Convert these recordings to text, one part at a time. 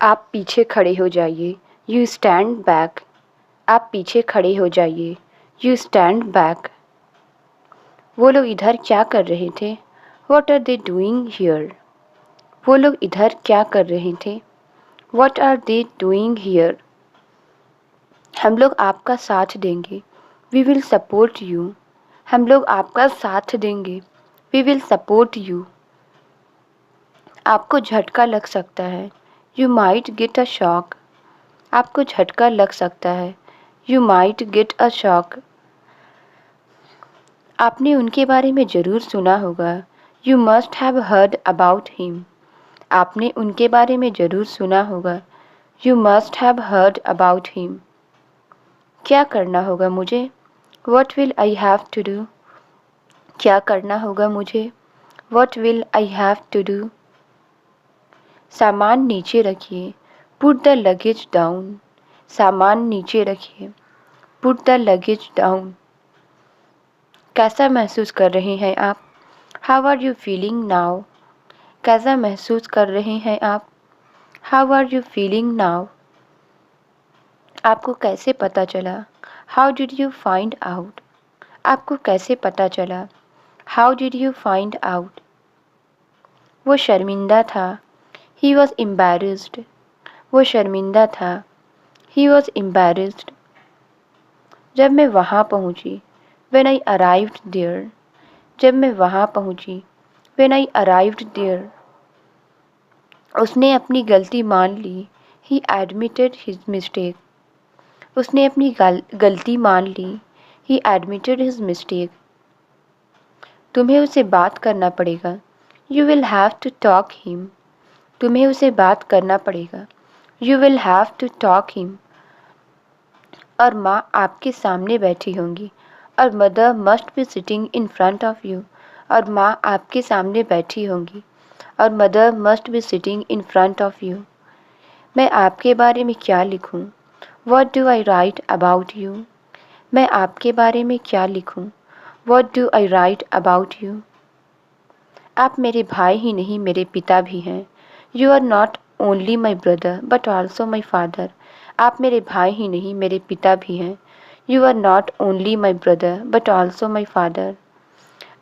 आप पीछे खड़े हो जाइए, यू स्टैंड बैक। आप पीछे खड़े हो जाइए, यू स्टैंड बैक। वो लोग इधर क्या कर रहे थे? What are they doing here? वो लोग इधर क्या कर रहे थे? What are they doing here? हम लोग आपका साथ देंगे, We will support you. हम लोग आपका साथ देंगे, We will support you. आपको झटका लग सकता है, You might get a shock. आपको झटका लग सकता है, You might get a shock. आपने उनके बारे में ज़रूर सुना होगा, You must have heard about him. आपने उनके बारे में ज़रूर सुना होगा, You must have heard about him. क्या करना होगा मुझे? What will I have to do? क्या करना होगा मुझे? What will I have to do? सामान नीचे रखिए, Put the luggage down. सामान नीचे रखिए, Put the luggage down. कैसा महसूस कर रहे हैं आप? How are you feeling now? कैसा महसूस कर रहे हैं आप? How are you feeling now? आपको कैसे पता चला? How did you find out? आपको कैसे पता चला? How did you find out? वो शर्मिंदा था, He was embarrassed. वो शर्मिंदा था, He was embarrassed. जब मैं वहाँ पहुँची, When I arrived there. जब मैं वहाँ पहुँची, When I arrived there. उसने अपनी गलती मान ली, He admitted his mistake. उसने अपनी गलती मान ली, He admitted his mistake. तुम्हें उसे बात करना पड़ेगा, You will have to talk him. तुम्हें उसे बात करना पड़ेगा, You will have to talk him. और माँ आपके सामने बैठी होंगी, और mother must be sitting in front of you. और माँ आपके सामने बैठी होंगी, और mother must be sitting in front of you. मैं आपके बारे में क्या लिखूं? What do I write about you? मैं आपके बारे में क्या लिखूं? What do I write about you? आप मेरे भाई ही नहीं, मेरे पिता भी हैं. You are not only my brother but also my father. आप मेरे भाई ही नहीं, मेरे पिता भी हैं. You are not only my brother but also my father.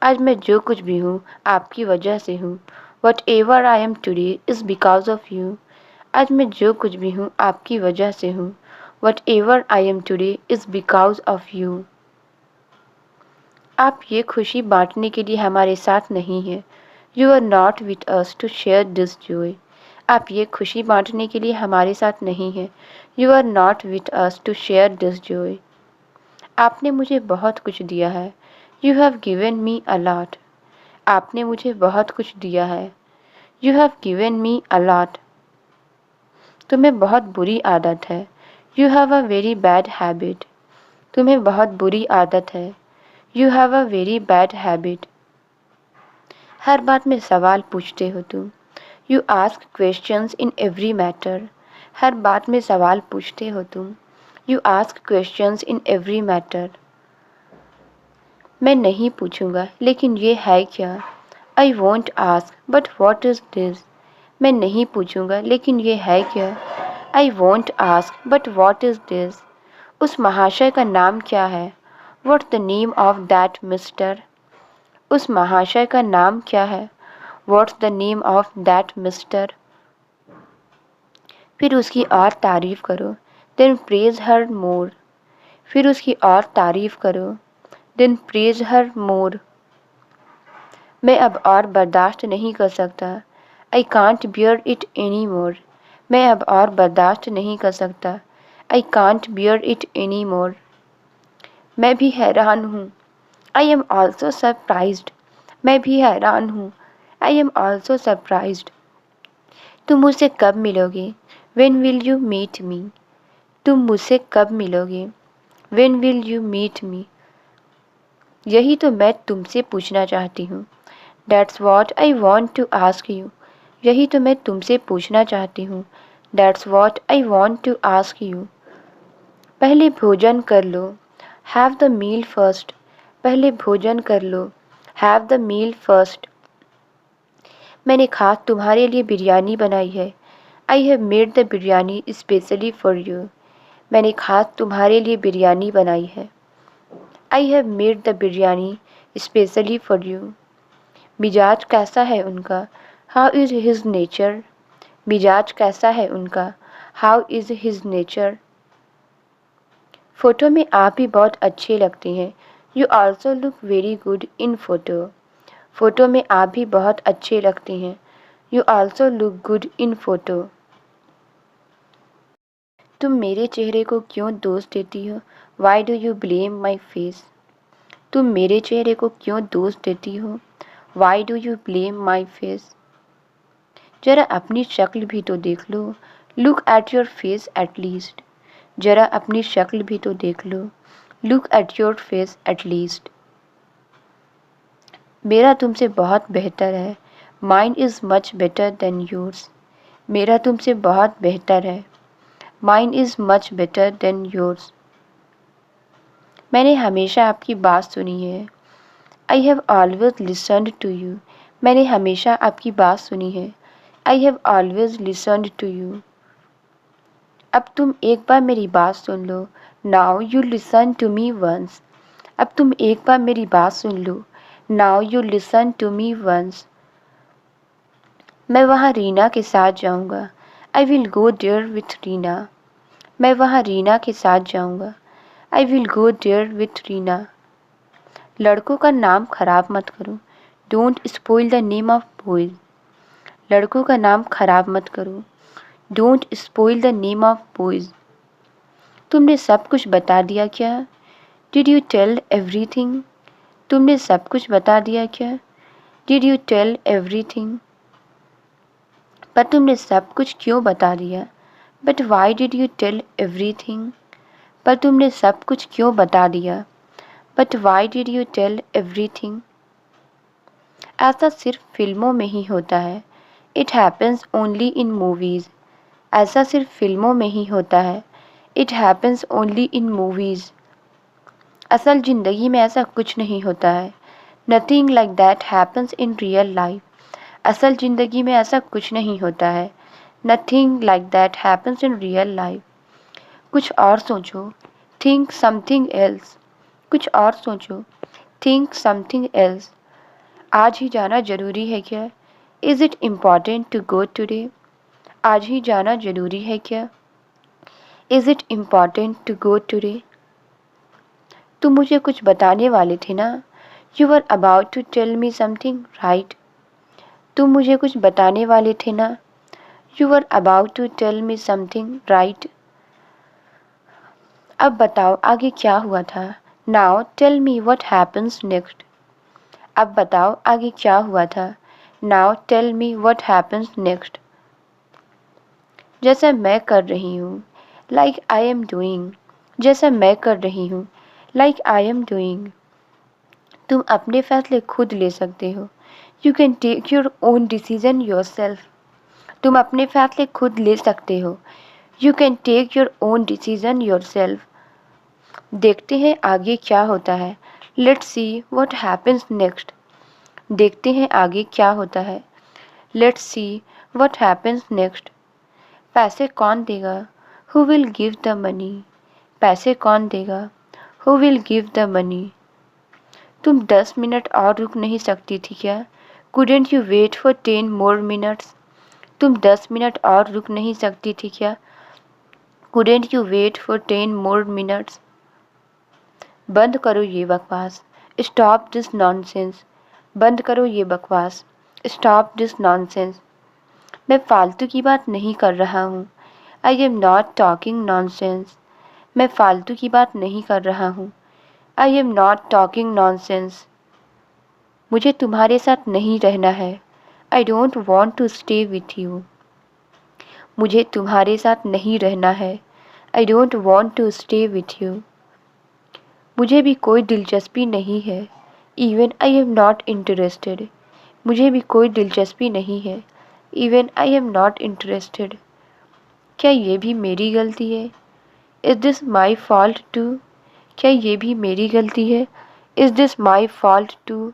आज मैं जो कुछ भी हूँ आपकी वजह से हूँ. Whatever I am today is because of you. आज मैं जो कुछ भी हूँ आपकी वजह से हूँ. Whatever I am today is because of you. आप ये खुशी बांटने के लिए हमारे साथ नहीं हैं. You are not with us to share this joy. आप ये खुशी बांटने के लिए हमारे साथ नहीं हैं. You are not with us to share this joy. आपने मुझे बहुत कुछ दिया है. You have given me a lot. आपने मुझे बहुत कुछ दिया है. You have given me a lot. तुम्हें बहुत बुरी आदत है. You have a very bad habit. तुम्हें बहुत बुरी आदत है. You have a very bad habit. हर बात में सवाल पूछते हो तुम. You ask questions in every matter. हर बात में सवाल पूछते हो तुम. You ask questions in every matter. मैं नहीं पूछूंगा, लेकिन ये है क्या? I won't ask, but what is this? मैं नहीं पूछूंगा, लेकिन ये है क्या? I won't ask, but what is this? उस महाशय का नाम क्या है? What's the name of that mister? उस महाशय का नाम क्या है? What's the name of that mister? फिर उसकी और तारीफ करो. Then praise her more. फिर उसकी और तारीफ करो. Then praise her more. मैं अब और बर्दाश्त नहीं कर सकता. I can't bear it anymore. मैं अब और बर्दाश्त नहीं कर सकता. I can't bear it anymore. मैं भी हैरान हूँ. I am also surprised. मैं भी हैरान हूँ. I am also surprised. तुम मुझसे कब मिलोगे? When will you meet me? तुम मुझसे कब मिलोगे? When will you meet me? यही तो मैं तुमसे पूछना चाहती हूँ. That's what I want to ask you. यही तो मैं तुमसे पूछना चाहती हूँ. That's what I want to ask you. पहले भोजन कर लो. Have the meal first. पहले भोजन कर लो. Have the meal first. मैंने खास तुम्हारे लिए बिरयानी बनाई है. I have made the biryani specially for you. मैंने खास तुम्हारे लिए बिरयानी बनाई है। I have made the biryani specially for you. मिजाज कैसा है उनका? How is his nature? मिजाज कैसा है उनका? How is his nature? Photo में आप भी बहुत अच्छे लगते हैं। You also look very good in photo. Photo में आप भी बहुत अच्छे लगते हैं। You also look good in photo. तुम मेरे चेहरे को क्यों दोष देती हो? Why do you blame my face? तुम मेरे चेहरे को क्यों दोष देती हो? Why do you blame my face? जरा अपनी शक्ल भी तो देख लो। Look at your face at least. जरा अपनी शक्ल भी तो देख लो। Look at your face at least. मेरा तुमसे बहुत बेहतर है। Mine is much better than yours. मेरा तुमसे बहुत बेहतर है। Mine is much better than yours. मैंने हमेशा आपकी बात सुनी है। I have always listened to you. मैंने हमेशा आपकी बात सुनी है। I have always listened to you. अब तुम एक बार मेरी बात सुन लो। Now you listen to me once. अब तुम एक बार मेरी बात सुन लो। Now you listen to me once. मैं वहाँ रीना के साथ जाऊँगा। I will go there with Reena. मैं वहाँ रीना के साथ जाऊँगा। I will go there with Reena. लड़कों का नाम खराब मत करो। Don't spoil the name of boys. लड़कों का नाम खराब मत करो। Don't spoil the name of boys. तुमने सब कुछ बता दिया क्या? Did you tell everything? तुमने सब कुछ बता दिया क्या? Did you tell everything? पर तुमने सब कुछ क्यों बता दिया? But why did you tell everything? पर तुमने सब कुछ क्यों बता दिया? But why did you tell everything? ऐसा सिर्फ फिल्मों में ही होता है। It happens only in movies. ऐसा सिर्फ फिल्मों में ही होता है। It happens only in movies. असल ज़िंदगी में ऐसा कुछ नहीं होता है। Nothing like that happens in real life. असल ज़िंदगी में ऐसा कुछ नहीं होता है। Nothing like that happens in real life. कुछ और सोचो। Think something else. कुछ और सोचो। Think something else. आज ही जाना ज़रूरी है क्या? Is it important to go today? आज ही जाना ज़रूरी है क्या? Is it important to go today? तुम मुझे कुछ बताने वाले थे ना? You were about to tell me something right? तुम मुझे कुछ बताने वाले थे ना? You were about to tell me something right? अब बताओ आगे क्या हुआ था? Now tell me what happens next. अब बताओ आगे क्या हुआ था? Now tell me what happens next. जैसा मैं कर रही हूँ। Like I am doing. जैसा मैं कर रही हूँ। Like I am doing. तुम अपने फैसले खुद ले सकते हो। You can take your own decision yourself. तुम अपने फैसले खुद ले सकते हो। You can take your own decision yourself. देखते हैं आगे क्या होता है। Let's see what happens next. देखते हैं आगे क्या होता है। Let's see what happens next. पैसे कौन देगा? Who will give the money? पैसे कौन देगा? Who will give the money? तुम 10 मिनट और रुक नहीं सकती थी क्या? Couldn't you wait for 10 more minutes? तुम 10 मिनट और रुक नहीं सकती थी क्या? Couldn't you wait for 10 more minutes? बंद करो ये बकवास। Stop this nonsense. बंद करो ये बकवास। Stop this nonsense. मैं फालतू की बात नहीं कर रहा हूँ। I am not talking nonsense. मैं फालतू की बात नहीं कर रहा हूँ। I am not talking nonsense. मुझे तुम्हारे साथ नहीं रहना है। I don't want to stay with you. मुझे तुम्हारे साथ नहीं रहना है। I don't want to stay with you. मुझे भी कोई दिलचस्पी नहीं है। Even I am not interested. मुझे भी कोई दिलचस्पी नहीं है। Even I am not interested. क्या ये भी मेरी गलती है? Is this my fault too? क्या ये भी मेरी गलती है? Is this my fault too?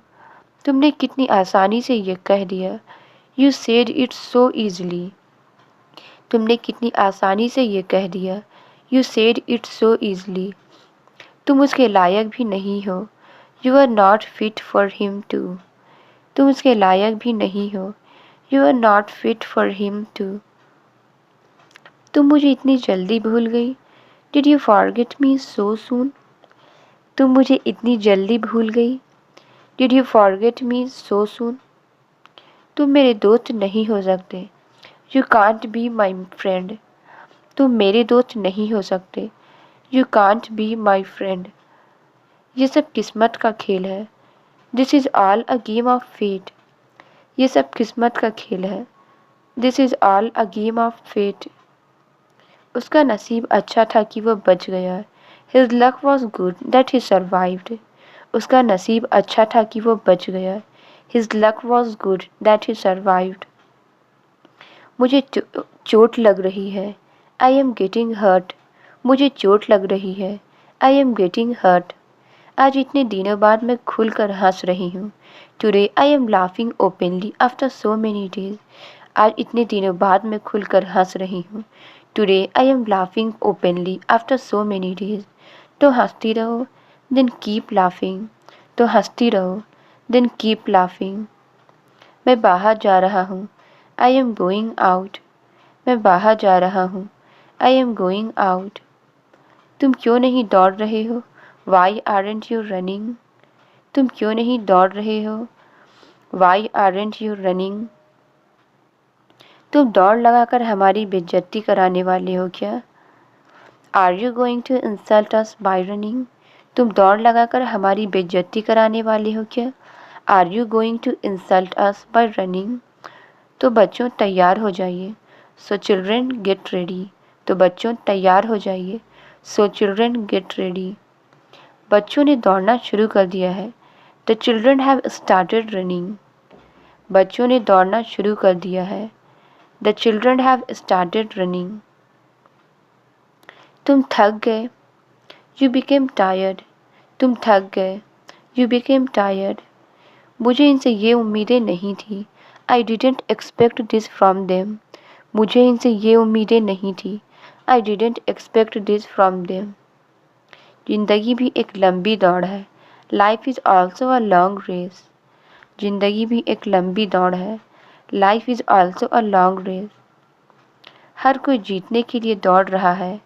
तुमने कितनी आसानी से ये कह दिया। You said it so easily. तुमने कितनी आसानी से ये कह दिया। You said it so easily. तुम उसके लायक भी नहीं हो। You are not fit for him too. तुम उसके लायक भी नहीं हो। You are not fit for him too. तुम मुझे इतनी जल्दी भूल गई। Did you forget me so soon. तुम मुझे इतनी जल्दी भूल गई। Did you forget me so soon. तुम मेरे दोस्त नहीं हो सकते। You can't be my friend. तुम मेरे दोस्त नहीं हो सकते। You can't be my friend. ये सब किस्मत का खेल है। This is all a game of fate. ये सब किस्मत का खेल है। This is all a game of fate. उसका नसीब अच्छा था कि वो बच गया। His luck was good that he survived. उसका नसीब अच्छा था कि वो बच गया। His luck was good that he survived. मुझे चोट लग रही है। I am getting hurt. मुझे चोट लग रही है। I am getting hurt. आज इतने दिनों बाद मैं खुलकर हंस रही हूँ। Today I am laughing openly after so many days. आज इतने दिनों बाद मैं खुलकर हंस रही हूँ। Today I am laughing openly after so many days. तो हंसती रहो, देन कीप लाफिंग। तो हंसती रहो, देन कीप लाफिंग। मैं बाहर जा रहा हूँ। I am going out. मैं बाहर जा रहा हूँ। I am going out. तुम क्यों नहीं दौड़ रहे हो। Why aren't you running. तुम क्यों नहीं दौड़ रहे हो। Why aren't you running. तुम दौड़ लगाकर हमारी बेइज्जती कराने वाले हो क्या। Are you going to insult us by running. तुम दौड़ लगाकर हमारी बेइज्जती कराने वाले हो क्या। Are you going to insult us by running. तो बच्चों तैयार हो जाइए। सो चिल्ड्रेन गेट रेडी। तो बच्चों तैयार हो जाइए। सो चिल्ड्रेन गेट रेडी। बच्चों ने दौड़ना शुरू कर दिया है। The children have started running. बच्चों ने दौड़ना शुरू कर दिया है। The children have started running. तुम थक गए। You became tired. तुम थक गए। You became tired. मुझे इनसे ये उम्मीदें नहीं थी। I didn't expect this from them. मुझे इनसे ये उम्मीदें नहीं थी। I didn't expect this from them. जिंदगी भी एक लंबी दौड़ है। Life is also a long race. जिंदगी भी एक लंबी दौड़ है। Life is also a long race. हर कोई जीतने के लिए दौड़ रहा है।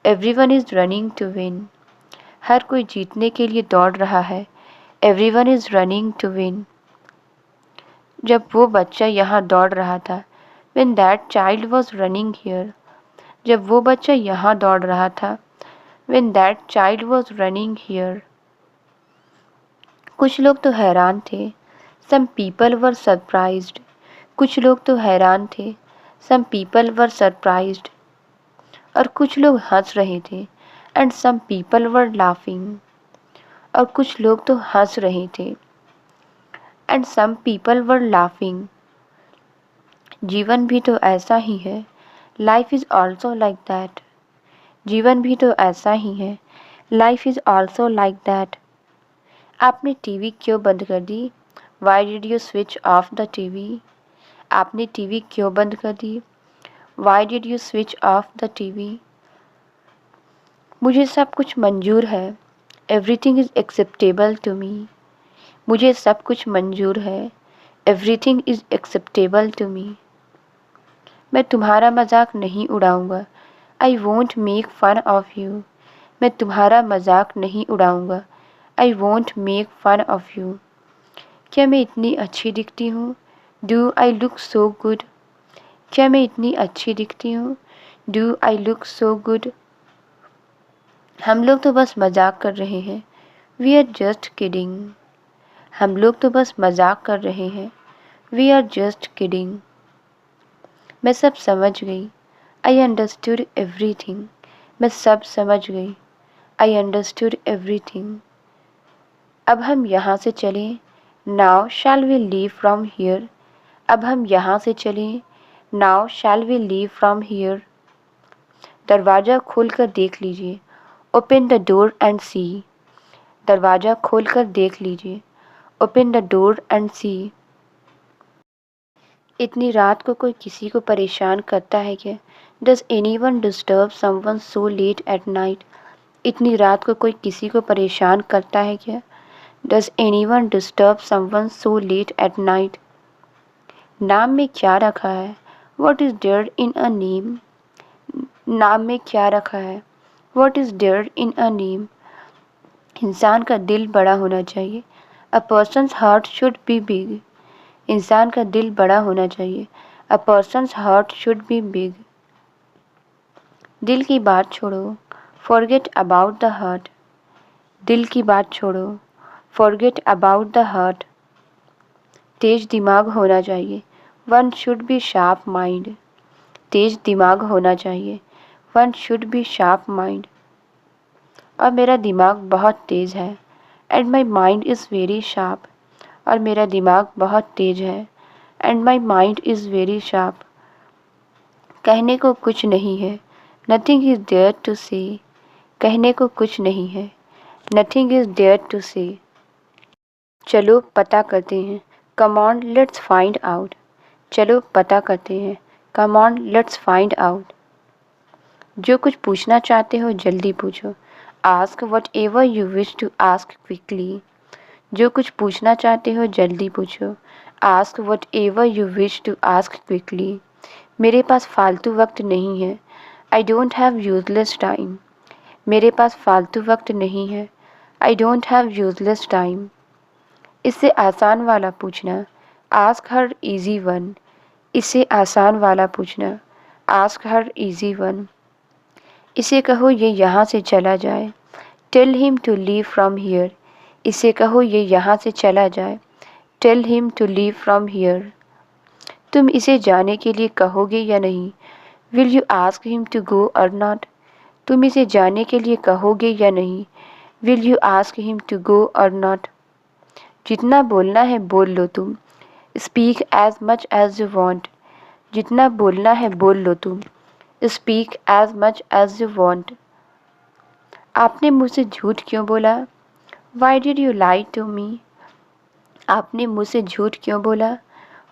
Everyone is running to win. हर कोई जीतने के लिए दौड़ रहा है। Everyone is running to win. जब वो बच्चा यहाँ दौड़ रहा था। When that child was running here। जब वो बच्चा यहाँ दौड़ रहा था। When that child was running here। कुछ लोग तो हैरान थे। Some people were surprised। कुछ लोग तो हैरान थे। Some people were surprised। और कुछ लोग हंस रहे थे। And some people were laughing। और कुछ लोग तो हंस रहे थे। And some people were laughing। जीवन भी तो ऐसा ही है। Life is also like that। जीवन भी तो ऐसा ही है। Life is also like that। आपने टीवी क्यों बंद कर दी। Why did you switch off the TV। आपने टीवी क्यों बंद कर दी। Why did you switch off the TV। मुझे सब कुछ मंजूर है। Everything is acceptable to me। मुझे सब कुछ मंजूर है। Everything is acceptable to me। मैं तुम्हारा मजाक नहीं उड़ाऊंगा। I won't make fun of you। मैं तुम्हारा मजाक नहीं उड़ाऊंगा। I won't make fun of you। क्या मैं इतनी अच्छी दिखती हूँ। Do I look so good। क्या मैं इतनी अच्छी दिखती हूँ। Do I look so good। हम लोग तो बस मजाक कर रहे हैं। We are just kidding। हम लोग तो बस मजाक कर रहे हैं। We are just kidding। मैं सब समझ गई। I understood everything। मैं सब समझ गई। I understood everything। अब हम यहाँ से चलें। Now shall we leave from here। अब हम यहाँ से चलें। Now shall we leave from here। दरवाज़ा खोलकर देख लीजिए। Open the door and see। दरवाज़ा खोलकर देख लीजिए। Open the door and see। इतनी रात को कोई किसी को परेशान करता है क्या। Does anyone disturb someone so late at night? इतनी रात को कोई किसी को परेशान करता है क्या? Does anyone disturb someone so late at night? नाम में क्या रखा है? What is there in a name? नाम में क्या रखा है? What is there in a name? इंसान का दिल बड़ा होना चाहिए। A person's heart should be big. इंसान का दिल बड़ा होना चाहिए। A person's heart should be big. दिल की बात छोड़ो, फॉरगेट अबाउट द हार्ट। दिल की बात छोड़ो, फॉरगेट अबाउट द हार्ट। तेज दिमाग होना चाहिए। One should be sharp mind. तेज दिमाग होना चाहिए। One should be sharp mind. और मेरा दिमाग बहुत तेज़ है। And my mind is very sharp. और मेरा दिमाग बहुत तेज है। And my mind is very sharp. कहने को कुछ नहीं है। नथिंग इज़ देयर टू से। कहने को कुछ नहीं है। नथिंग इज़ देयर टू से। चलो पता करते हैं। Come on let's find out. चलो पता करते हैं। Come on let's find out. जो कुछ पूछना चाहते हो जल्दी पूछो। Ask whatever you wish to ask quickly. जो कुछ पूछना चाहते हो जल्दी पूछो। Ask whatever you wish to ask quickly. मेरे पास फालतू वक्त नहीं है। I don't have useless time. मेरे पास फालतू वक्त नहीं है। I don't have useless time. इससे आसान वाला पूछना। Ask her easy one. इससे आसान वाला पूछना। Ask her easy one. इसे कहो ये यहाँ से चला जाए। Tell him to leave from here. इसे कहो ये यहाँ से चला जाए। Tell him to leave from here. तुम इसे जाने के लिए कहोगे या नहीं? Will you ask him to go or not? तुम इसे जाने के लिए कहोगे या नहीं? Will you ask him to go or not? जितना बोलना है बोल लो तुम। Speak as much as you want. जितना बोलना है बोल लो तुम। Speak as much as you want. आपने मुझसे झूठ क्यों बोला? Why did you lie to me? आपने मुझसे झूठ क्यों बोला?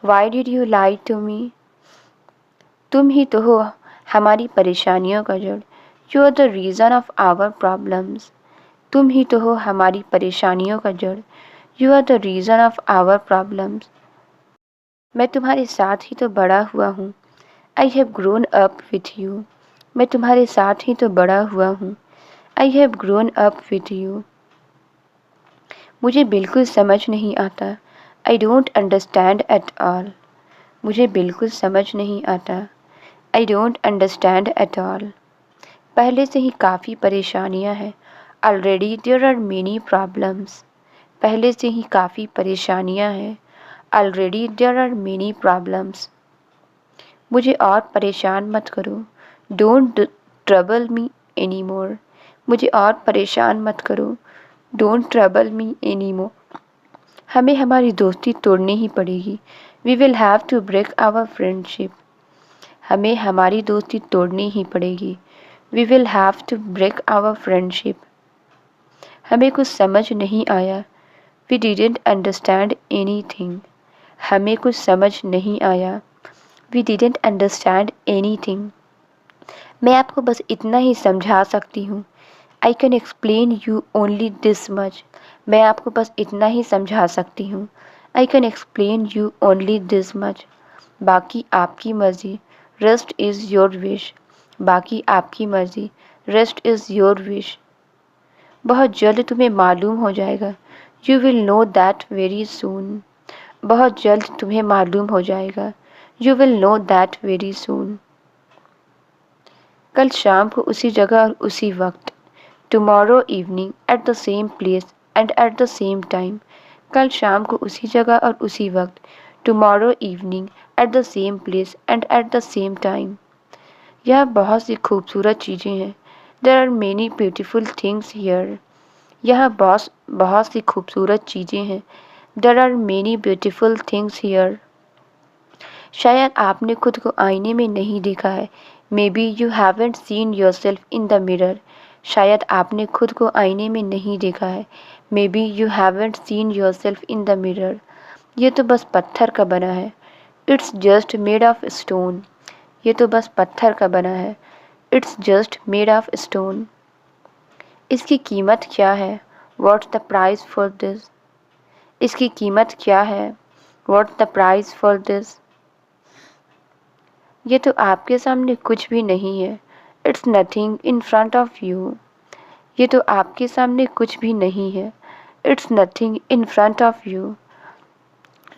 Why did you lie to me? तुम ही तो हो हमारी परेशानियों का जड़। You are the reason of our problems. तुम ही तो हो हमारी परेशानियों का जड़। You are the reason of our problems. मैं तुम्हारे साथ ही तो बड़ा हुआ हूँ। I have grown up with you. मैं तुम्हारे साथ ही तो बड़ा हुआ हूँ। I have grown up with you. मुझे बिल्कुल समझ नहीं आता। I don't understand at all. मुझे बिल्कुल समझ नहीं आता। I don't understand at all. पहले से ही काफ़ी परेशानियां हैं। Already there are many problems. पहले से ही काफ़ी परेशानियां हैं। Already there are many problems. मुझे और परेशान मत करो। Don't trouble me any more. मुझे और परेशान मत करो। Don't trouble me any more. हमें हमारी दोस्ती तोड़नी ही पड़ेगी। We will have to break our friendship. हमें हमारी दोस्ती तोड़नी ही पड़ेगी। We will have to break our friendship. हमें कुछ समझ नहीं आया। We didn't understand anything. हमें कुछ समझ नहीं आया। We didn't understand anything. मैं आपको बस इतना ही समझा सकती हूँ। I can explain you only this much. मैं आपको बस इतना ही समझा सकती हूँ। I can explain you only this much. बाकी आपकी मर्ज़ी। Rest is your wish. बाकी आपकी मर्ज़ी। Rest is your wish. बहुत जल्द तुम्हें मालूम हो जाएगा। You will know that very soon. बहुत जल्द तुम्हें मालूम हो जाएगा। You will know that very soon. कल शाम को उसी जगह और उसी वक्त। Tomorrow evening at the same place and at the same time. कल शाम को उसी जगह और उसी वक्त। Tomorrow evening at the same place and at the same time. यहाँ बहुत सी खूबसूरत चीज़ें हैं। There are many beautiful things here. यहाँ बहुत सी खूबसूरत चीज़ें हैं। There are many beautiful things here. शायद आपने खुद को आईने में नहीं देखा है। May be you haven't seen your self in the mirror. शायद आपने खुद को आईने में नहीं देखा है। May be you haven't seen your self in the mirror. ये तो बस पत्थर का बना है। It's just made of stone. ये तो बस पत्थर का बना है। It's just made of stone. इसकी कीमत क्या है? What's the price for this? इसकी कीमत क्या है? What's the price for this? ये तो आपके सामने कुछ भी नहीं है। It's nothing in front of you. ये तो आपके सामने कुछ भी नहीं है। It's nothing in front of you.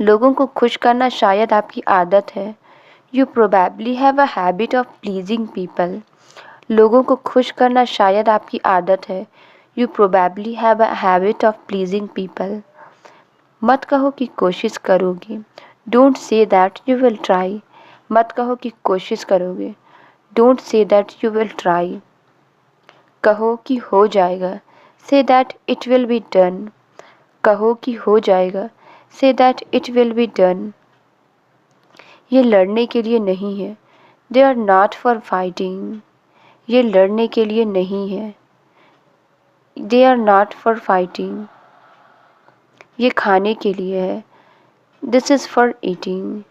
लोगों को खुश करना शायद आपकी आदत है। You probably have a habit of pleasing people. लोगों को खुश करना शायद आपकी आदत है। You probably have a habit of pleasing people. मत कहो कि कोशिश करोगे। Don't say that you will try. मत कहो कि कोशिश करोगे। Don't say that you will try. कहो कि हो जाएगा। Say that it will be done. कहो कि हो जाएगा। Say that it will be done. ये लड़ने के लिए नहीं है। They are not for fighting. ये लड़ने के लिए नहीं है। They are not for fighting. ये खाने के लिए है। This is for eating.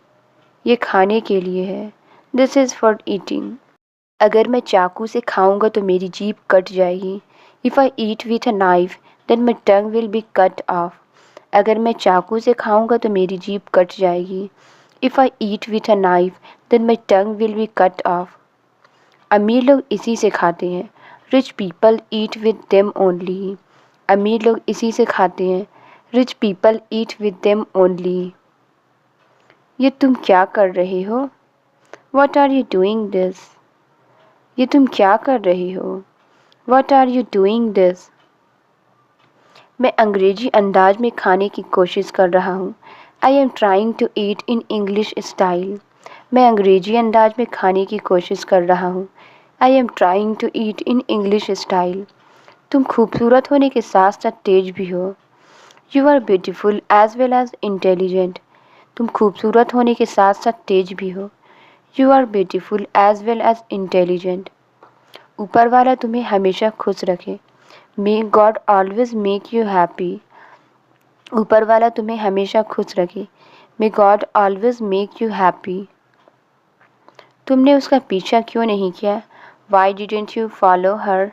ये खाने के लिए है। This is for eating. अगर मैं चाकू से खाऊंगा तो मेरी जीभ कट जाएगी। If I eat with a knife then my tongue will be cut off. अगर मैं चाकू से खाऊंगा तो मेरी जीभ कट जाएगी। If I eat with a knife then my tongue will be cut off. अमीर लोग इसी से खाते हैं। Rich people eat with them only. अमीर लोग इसी से खाते हैं। Rich people eat with them only. ये तुम क्या कर रहे हो? What are you doing this? ये तुम क्या कर रहे हो? What are you doing this? मैं अंग्रेजी अंदाज में खाने की कोशिश कर रहा हूँ। I am trying to eat in English style. मैं अंग्रेजी अंदाज में खाने की कोशिश कर रहा हूँ। I am trying to eat in English style. तुम खूबसूरत होने के साथ साथ तेज भी हो। You are beautiful as well as intelligent. तुम खूबसूरत होने के साथ साथ तेज भी हो। You are beautiful as well as intelligent. ऊपर वाला तुम्हें हमेशा खुश रखे। May God always make you happy. ऊपर वाला तुम्हें हमेशा खुश रखे। May God always make you happy. तुमने उसका पीछा क्यों नहीं किया? Why didn't you follow her?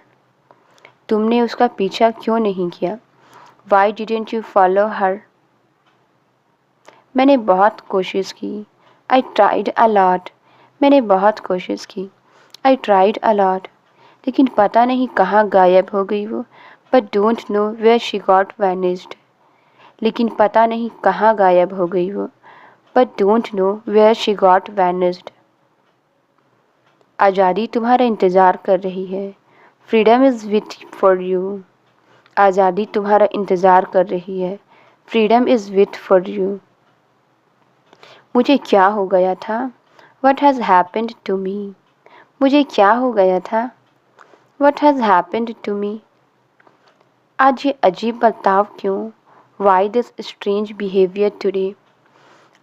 तुमने उसका पीछा क्यों नहीं किया? Why didn't you follow her? मैंने बहुत कोशिश की। I tried a lot. मैंने बहुत कोशिश की। I tried a lot. लेकिन पता नहीं कहाँ गायब हो गई वो। But don't know where she got vanished. लेकिन पता नहीं कहाँ गायब हो गई वो। But don't know where she got vanished. आज़ादी तुम्हारा इंतज़ार कर रही है। Freedom is with for you. आज़ादी तुम्हारा इंतज़ार कर रही है। Freedom is with for you. मुझे क्या हो गया था? What has happened to me? मुझे क्या हो गया था? What has happened to me? आज ये अजीब बर्ताव क्यों? Why this strange behaviour today?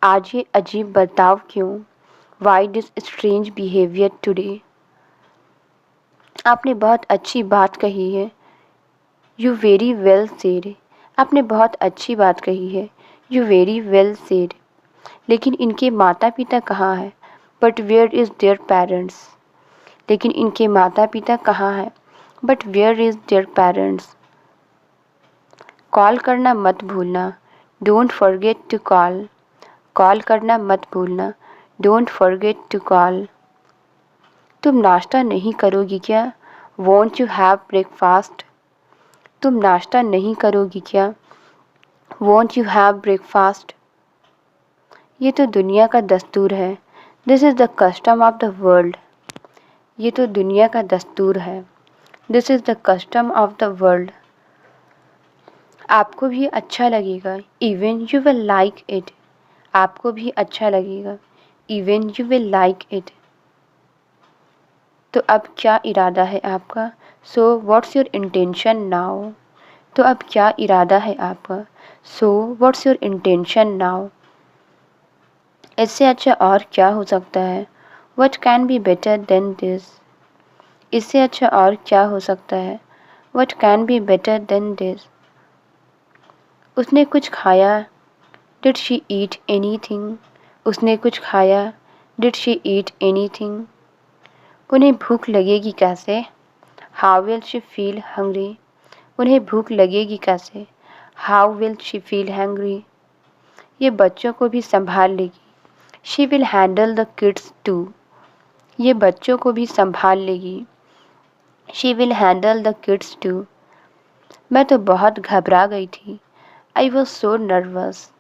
आज ये अजीब बर्ताव क्यों? Why this strange behaviour today? आपने बहुत अच्छी बात कही है। You very well said. आपने बहुत अच्छी बात कही है। You very well said. लेकिन इनके माता पिता कहाँ हैं? But where is their parents? लेकिन इनके माता पिता कहाँ हैं? But where is their parents? Call करना मत भूलना। Don't forget to call. Call करना मत भूलना। Don't forget to call. तुम नाश्ता नहीं करोगी क्या? Won't you have breakfast? तुम नाश्ता नहीं करोगी क्या? Won't you have breakfast? ये तो दुनिया का दस्तूर है। This is the custom of the world. ये तो दुनिया का दस्तूर है। This is the custom of the world. आपको भी अच्छा लगेगा। Even you will like it. आपको भी अच्छा लगेगा। Even you will like it. तो अब क्या इरादा है आपका? So what's your intention now? तो अब क्या इरादा है आपका? So what's your intention now? इससे अच्छा और क्या हो सकता है? What can be better than this? इससे अच्छा और क्या हो सकता है? What can be better than this? उसने कुछ खाया। Did she eat anything? उसने कुछ खाया। Did she eat anything? उन्हें भूख लगेगी कैसे? How will she feel hungry? उन्हें भूख लगेगी कैसे? How will she feel hungry? ये बच्चों को भी संभाल लेगी। She will handle the kids too. ये बच्चों को भी संभाल लेगी। She will handle the kids too. मैं तो बहुत घबरा गई थी। I was so nervous.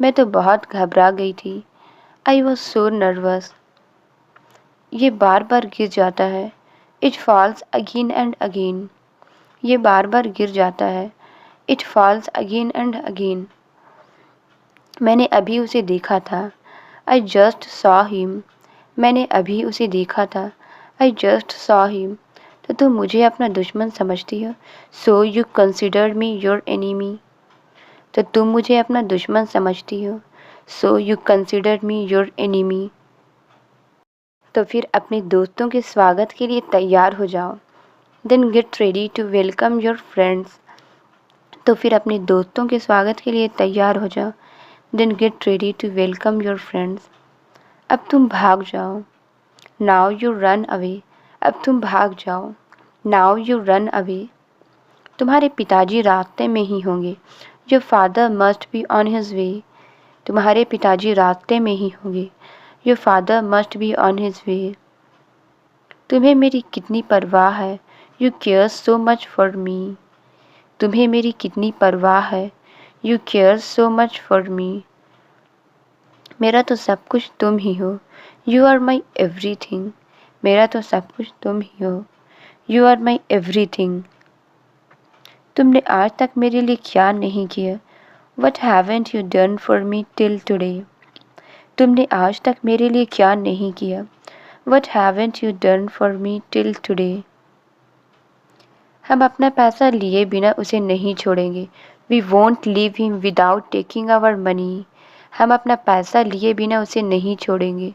मैं तो बहुत घबरा गई थी। I was so nervous. ये बार बार गिर जाता है। It falls again and again. ये बार बार गिर जाता है। It falls again and again. मैंने अभी उसे देखा था। I just saw him. मैंने अभी उसे देखा था। I just saw him. तो तुम मुझे अपना दुश्मन समझती हो। So you considered me your enemy. तो तुम मुझे अपना दुश्मन समझती हो। So you considered me your enemy. तो फिर अपने दोस्तों के स्वागत के लिए तैयार हो जाओ। Then get ready to welcome your friends. तो फिर अपने दोस्तों के स्वागत के लिए तैयार हो जाओ। Then get ready to welcome your friends. अब तुम भाग जाओ। Now you run away. अब तुम भाग जाओ। Now you run away. तुम्हारे पिताजी रास्ते में ही होंगे। Your father must be on his way. तुम्हारे पिताजी रास्ते में ही होंगे। Your father must be on his way. तुम्हें मेरी कितनी परवाह है। You care so much for me. तुम्हें मेरी कितनी परवाह है। You care so much for me. मेरा तो सब कुछ तुम ही हो। You are my everything. मेरा तो सब कुछ तुम ही हो। You are my everything. तुमने आज तक मेरे लिए क्या नहीं किया। What haven't you done for me till today? तुमने आज तक मेरे लिए क्या नहीं किया। What haven't you done for me till today? हम अपना पैसा लिए बिना उसे नहीं छोड़ेंगे। We won't leave him without taking our money. हम अपना पैसा लिए बिना उसे नहीं छोड़ेंगे।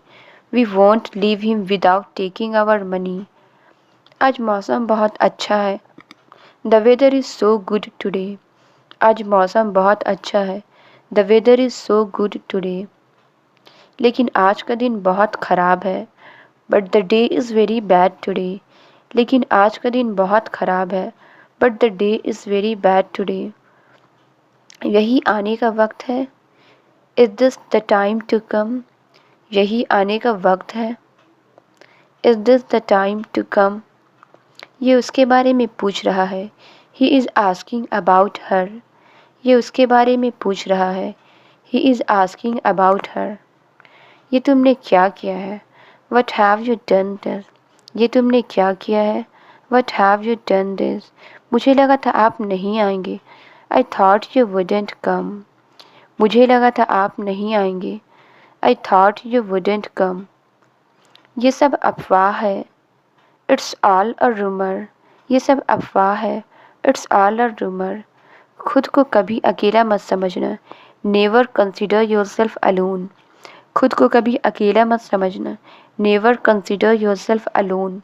We won't leave him without taking our money. आज मौसम बहुत अच्छा है। The weather is so good today. आज मौसम बहुत अच्छा है। The weather is so good today. लेकिन आज का दिन बहुत ख़राब है। But the day is very bad today. लेकिन आज का दिन बहुत ख़राब है। But the day is very bad today. यही आने का वक्त है। Is this the time to come? यही आने का वक्त है। Is this the time to come? ये उसके बारे में पूछ रहा है। He is asking about her. ये उसके बारे में पूछ रहा है। He is asking about her. ये तुमने क्या किया है। What have you done this? ये तुमने क्या किया है। What have you done this? मुझे लगा था आप नहीं आएंगे। I thought you wouldn't come. मुझे लगा था आप नहीं आएंगे। I thought you wouldn't come. ये सब अफवाह है। It's all a rumor. ये सब अफवाह है। It's all a rumor. खुद को कभी अकेला मत समझना। Never consider yourself alone. खुद को कभी अकेला मत समझना। Never consider yourself alone.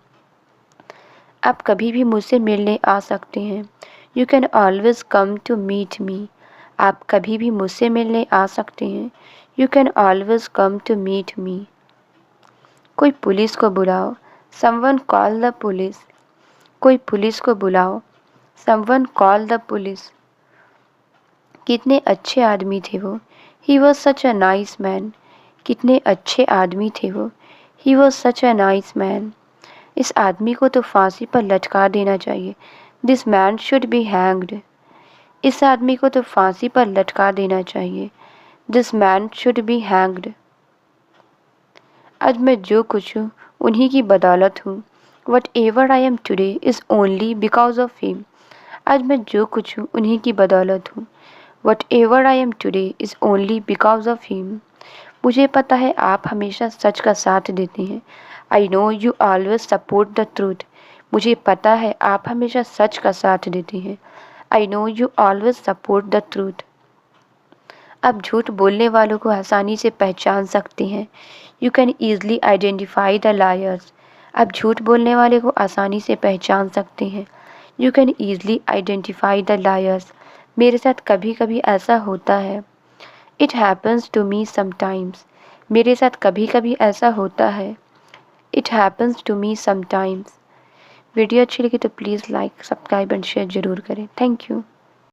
आप कभी भी मुझसे मिलने आ सकते हैं। You can always come to meet me. आप कभी भी मुझसे मिलने आ सकते हैं। You can always come to meet me. कोई पुलिस को बुलाओ। Someone call the police. कोई पुलिस को बुलाओ। Someone call the police. कितने अच्छे आदमी थे वो। He was such a nice man. कितने अच्छे आदमी थे वो। He was such a nice man. इस आदमी को तो फांसी पर लटका देना चाहिए। This man should be hanged. इस आदमी को तो फांसी पर लटका देना चाहिए। This man should be hanged. आज मैं जो कुछ हूँ उन्हीं की बदौलत हूँ। Whatever I am today is only because of him. आज मैं जो कुछ हूँ उन्हीं की बदौलत हूँ। Whatever I am today is only because of him. मुझे पता है आप हमेशा सच का साथ देते हैं। I know you always support the truth. मुझे पता है आप हमेशा सच का साथ देते हैं। I know you always support the truth. आप झूठ बोलने वालों को आसानी से पहचान सकते हैं। You can easily identify the liars. आप झूठ बोलने वाले को आसानी से पहचान सकते हैं। You can easily identify the liars. मेरे साथ कभी कभी ऐसा होता है। It happens to me sometimes. मेरे साथ कभी कभी ऐसा होता है। It happens to me sometimes. Video अच्छी लगी तो please like, subscribe and share ज़रूर करें। Thank you.